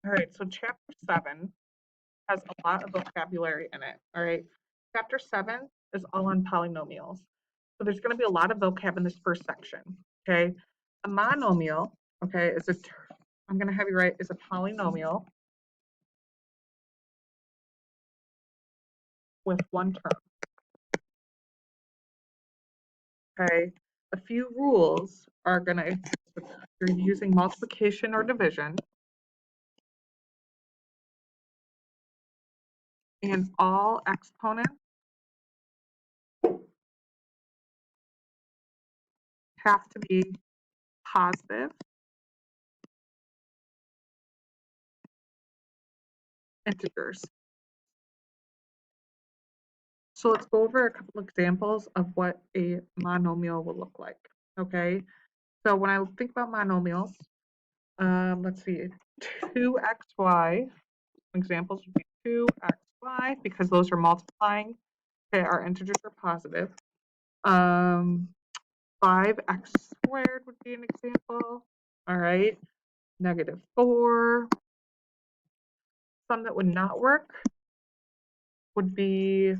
All right, so chapter 7 has a lot of vocabulary in it. All right, chapter 7 is all on polynomials. So there's going to be a lot of vocab in this first section. Okay, a monomial, okay, I'm going to have you write, is a polynomial with one term. Okay, a few rules are going to, you're using multiplication or division, and all exponents have to be positive integers. So let's go over a couple examples of what a monomial will look like. Okay, so when I think about monomials, let's see, 2xy, examples would be 2xy because those are multiplying. Okay, our integers are positive. 5x squared would be an example. All right, -4. Some that would not work would be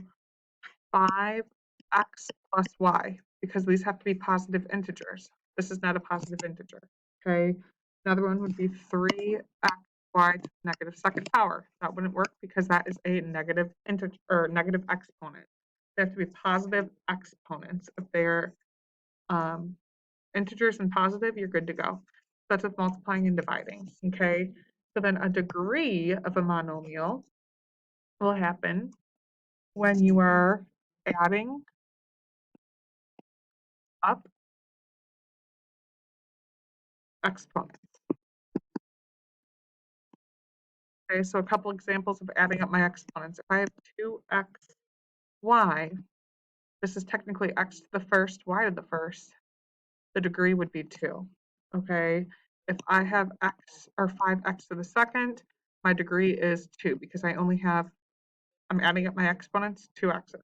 5x plus y because these have to be positive integers. This is not a positive integer. Okay. Another one would be 3xy to the negative second power. That wouldn't work because that is a negative integer or negative exponent. They have to be positive exponents. If they're integers and positive, you're good to go. That's with multiplying and dividing. Okay. So then a degree of a monomial will happen when you are adding up exponents. Okay, so a couple examples of adding up my exponents. If I have 2xy, this is technically x to the first, y to the first. The degree would be 2. Okay, if I have x or 5x to the second, my degree is 2 because I'm adding up my exponents, 2x's.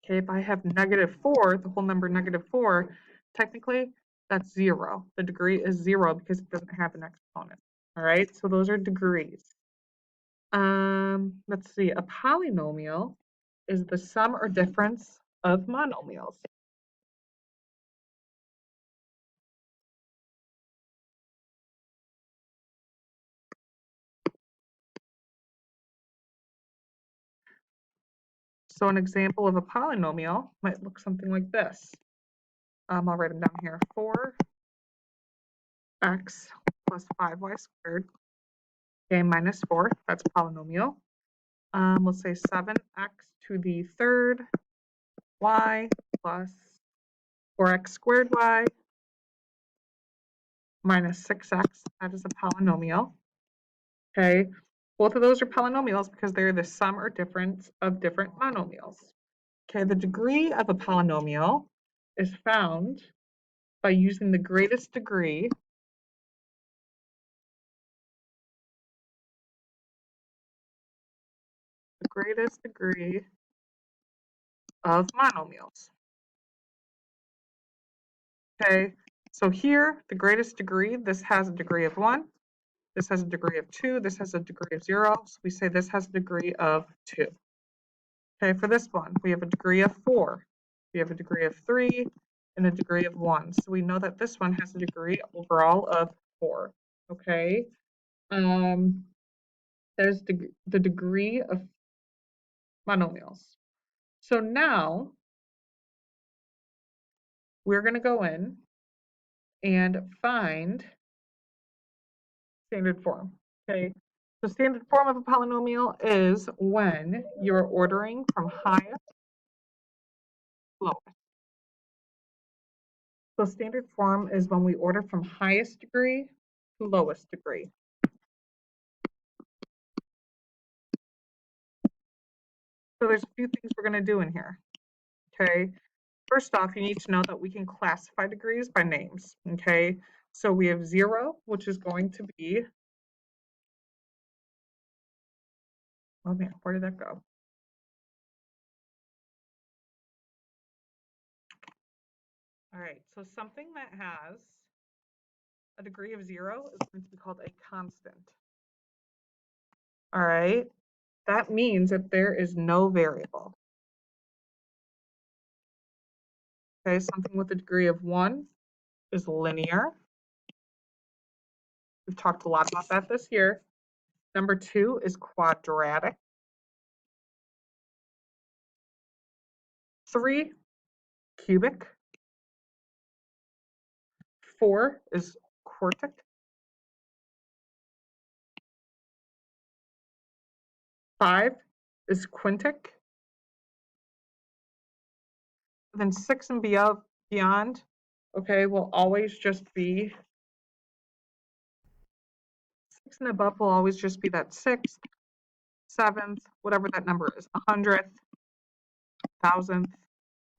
Okay, if I have -4, the whole number -4, technically that's 0. The degree is 0 because it doesn't have an exponent. All right, so those are degrees. Let's see, a polynomial is the sum or difference of monomials. So an example of a polynomial might look something like this. I'll write them down here. 4x plus 5y squared, okay, minus 4, that's a polynomial. Let's say 7x to the third y plus 4x squared y minus 6x, that is a polynomial. Okay, both of those are polynomials because they're the sum or difference of different monomials. Okay, the degree of a polynomial is found by using the greatest degree of monomials. Okay, so here, the greatest degree, this has a degree of 1, this has a degree of 2, this has a degree of 0, so we say this has a degree of 2. Okay, for this one, we have a degree of 4, we have a degree of 3, and a degree of 1. So we know that this one has a degree overall of 4. Okay, there's the degree of monomials. So now we're going to go in and find standard form. Okay, so standard form of a polynomial is when you're ordering from highest to lowest. So standard form is when we order from highest degree to lowest degree. So there's a few things we're going to do in here. Okay, first off, you need to know that we can classify degrees by names. Okay, so we have 0, which is going to be, oh man, where did that go? All right, so something that has a degree of 0 is going to be called a constant. all right, that means that there is no variable. Okay, something with a degree of 1 is linear. We've talked a lot about that this year. Number 2 is quadratic. 3, cubic. 4 is quartic. 5 is quintic. And then 6 and beyond, okay, will always just be 6 and above will always just be that 6th, 7th, whatever that number is, 100th, 1000th.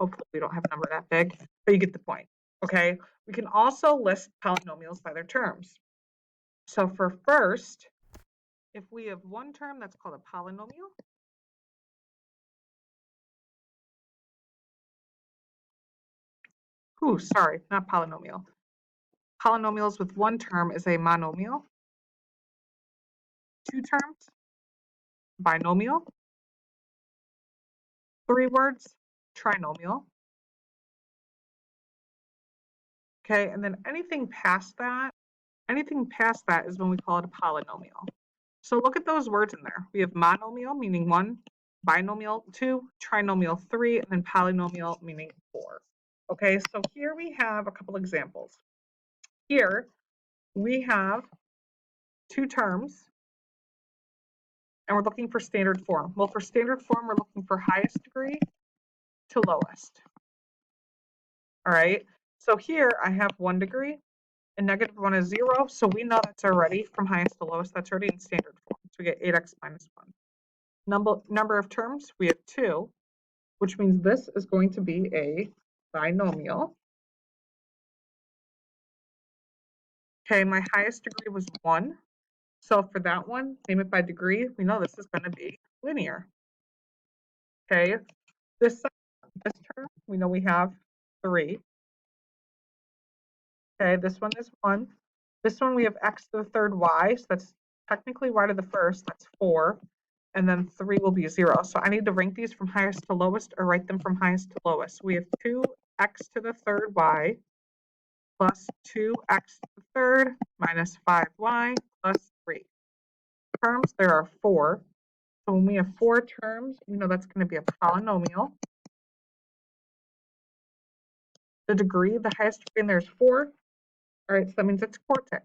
Hopefully we don't have a number that big, but you get the point. Okay, we can also list polynomials by their terms. So for first, if we have one term that's called a polynomial, sorry, not polynomial. Polynomials with one term is a monomial. 2 terms, binomial. 3 words, trinomial. Okay, and then anything past that is when we call it a polynomial. So look at those words in there. We have monomial, meaning 1, binomial 2, trinomial 3, and then polynomial, meaning 4. Okay, so here we have a couple examples. Here we have 2 terms, and we're looking for standard form. Well, for standard form, we're looking for highest degree to lowest. All right, so here I have 1 degree, and -1 is 0, so we know that's already from highest to lowest, that's already in standard form. So we get 8x minus 1. Number of terms, we have 2, which means this is going to be a binomial. Okay, my highest degree was 1. So for that one, name it by degree, we know this is going to be linear. Okay, this term, we know we have 3. Okay, this one is 1. This one we have x to the third y, so that's technically y to the first, that's 4. And then 3 will be 0. So I need to rank these from highest to lowest or write them from highest to lowest. We have 2x to the third y plus 2x to the third minus 5y plus 3. Terms, there are 4. So when we have 4 terms, we know that's going to be a polynomial. The degree, the highest degree in there is 4. All right, so that means it's quartic.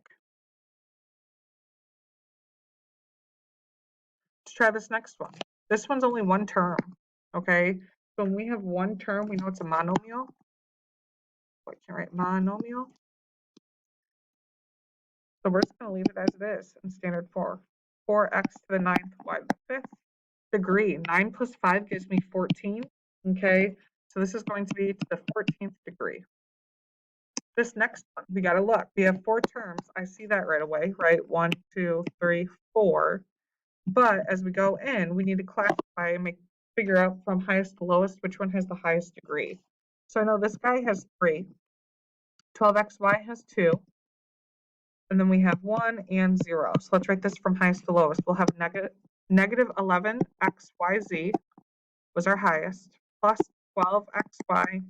Let's try this next one. This one's only 1 term, okay? So when we have 1 term, we know it's a monomial. I can write monomial. So we're just going to leave it as it is in standard form. 4x to the 9th, y to the 5th. Degree, 9 plus 5 gives me 14, okay? So this is going to be to the 14th degree. This next one, we got to look. We have 4 terms. I see that right away, right? 1, 2, 3, 4. But as we go in, we need to classify and figure out from highest to lowest which one has the highest degree. So I know this guy has 3. 12xy has 2. And then we have 1 and 0. So let's write this from highest to lowest. We'll have negative 11xyz was our highest, plus 12xy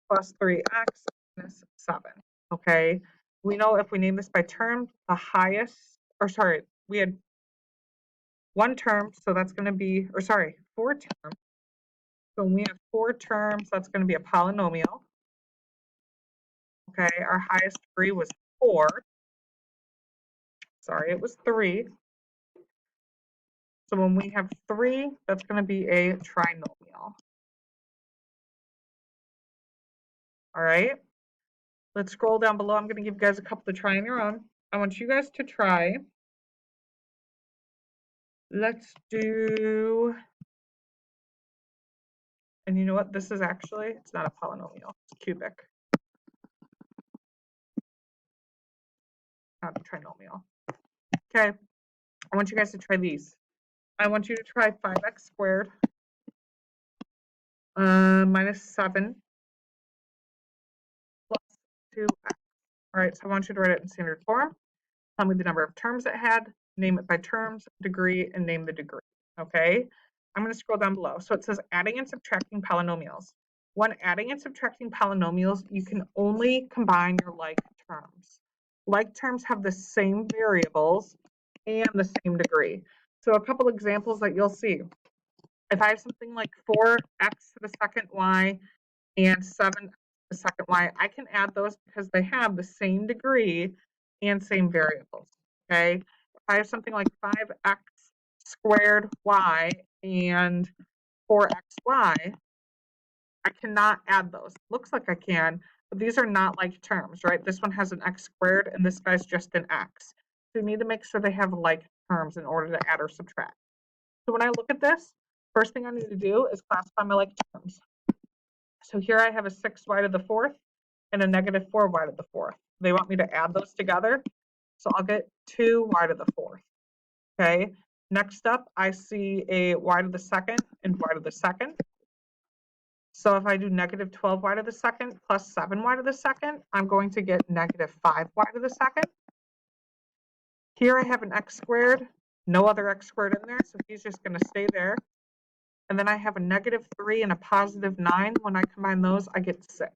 plus 3x minus 7. Okay, we know if we name this by term, the highest, or sorry, we had 1 term, so that's going to be, or sorry, 4 terms. So when we have 4 terms, that's going to be a polynomial. Okay, our highest degree was 4. Sorry, it was 3. So when we have 3, that's going to be a trinomial. All right, let's scroll down below. I'm going to give you guys a couple to try on your own. I want you guys to try. Let's do, and you know what? This is actually, it's not a polynomial, it's cubic. Not a trinomial. Okay, I want you guys to try these. I want you to try 5x squared minus 7 plus 2x. All right, so I want you to write it in standard form. Tell me the number of terms it had, name it by terms, degree, and name the degree, okay? I'm going to scroll down below. So it says adding and subtracting polynomials. When adding and subtracting polynomials, you can only combine your like terms. Like terms have the same variables and the same degree. So a couple examples that you'll see. If I have something like 4x to the second y and 7 to the second y, I can add those because they have the same degree and same variables, okay? If I have something like 5x squared y and 4xy, I cannot add those. Looks like I can, but these are not like terms, right? This one has an x squared and this guy's just an x. So you need to make sure they have like terms in order to add or subtract. So when I look at this, first thing I need to do is classify my like terms. So here I have a 6y to the fourth and a negative 4y to the fourth. They want me to add those together. So I'll get 2y to the fourth. Okay. Next up, I see a y to the second and y to the second. So if I do negative 12y to the second plus 7y to the second, I'm going to get negative 5y to the second. Here I have an x squared, no other x squared in there, so he's just going to stay there. And then I have a negative 3 and a positive 9. When I combine those, I get 6.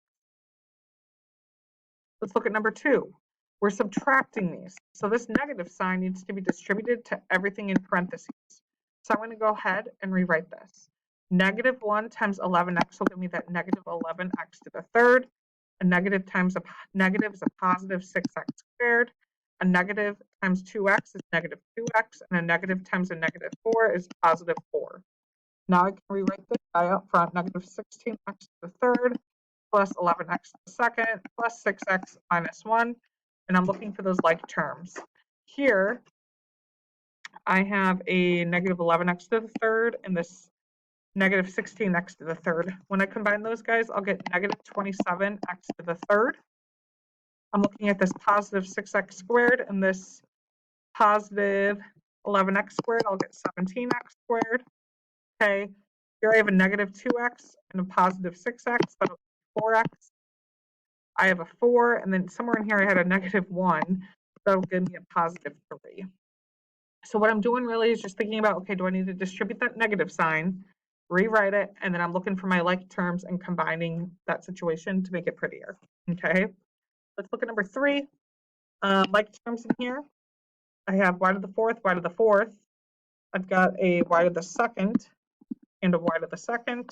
Let's look at number 2. We're subtracting these. So this negative sign needs to be distributed to everything in parentheses. So I'm going to go ahead and rewrite this. Negative 1 times 11x will give me that negative 11x to the third. A negative times a negative is a positive 6x squared. A negative times 2x is negative 2x. And a negative times a negative 4 is positive 4. Now I can rewrite this guy up front, negative 16x to the third plus 11x to the second plus 6x minus 1. And I'm looking for those like terms. Here, I have a negative 11x to the third and this negative 16x to the third. When I combine those guys, I'll get negative 27x to the third. I'm looking at this positive 6x squared and this positive 11x squared. I'll get 17x squared. Okay, here I have a negative 2x and a positive 6x, that'll be 4x. I have a 4, and then somewhere in here I had a negative 1, that'll give me a positive 3. So what I'm doing really is just thinking about, okay, do I need to distribute that negative sign, rewrite it, and then I'm looking for my like terms and combining that situation to make it prettier, okay? Let's look at number 3. Like terms in here, I have y to the fourth, y to the fourth. I've got a y to the second, and a y to the second.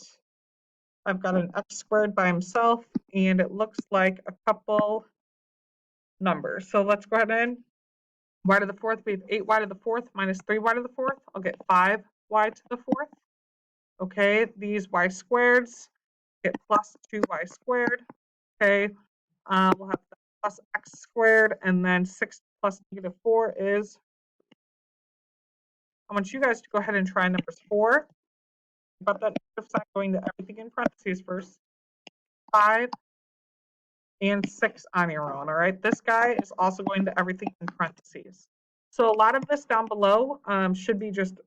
I've got an x squared by himself, and it looks like a couple numbers. So let's go ahead and y to the fourth, we have 8y to the fourth minus 3y to the fourth. I'll get 5y to the fourth. Okay, these y squareds get plus 2y squared. Okay, we'll have plus x squared, and then 6 plus negative 4 is, I want you guys to go ahead and try numbers 4. About that negative sign going to everything in parentheses first. 5 and 6 on your own, all right? This guy is also going to everything in parentheses. So a lot of this down below should be just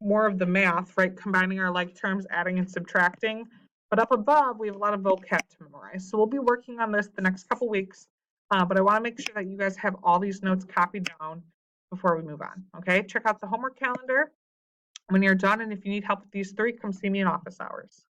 more of the math, right? Combining our like terms, adding and subtracting. But up above, we have a lot of vocab to memorize. So we'll be working on this the next couple weeks. But I want to make sure that you guys have all these notes copied down before we move on, okay? Check out the homework calendar when you're done, and if you need help with these 3, come see me in office hours.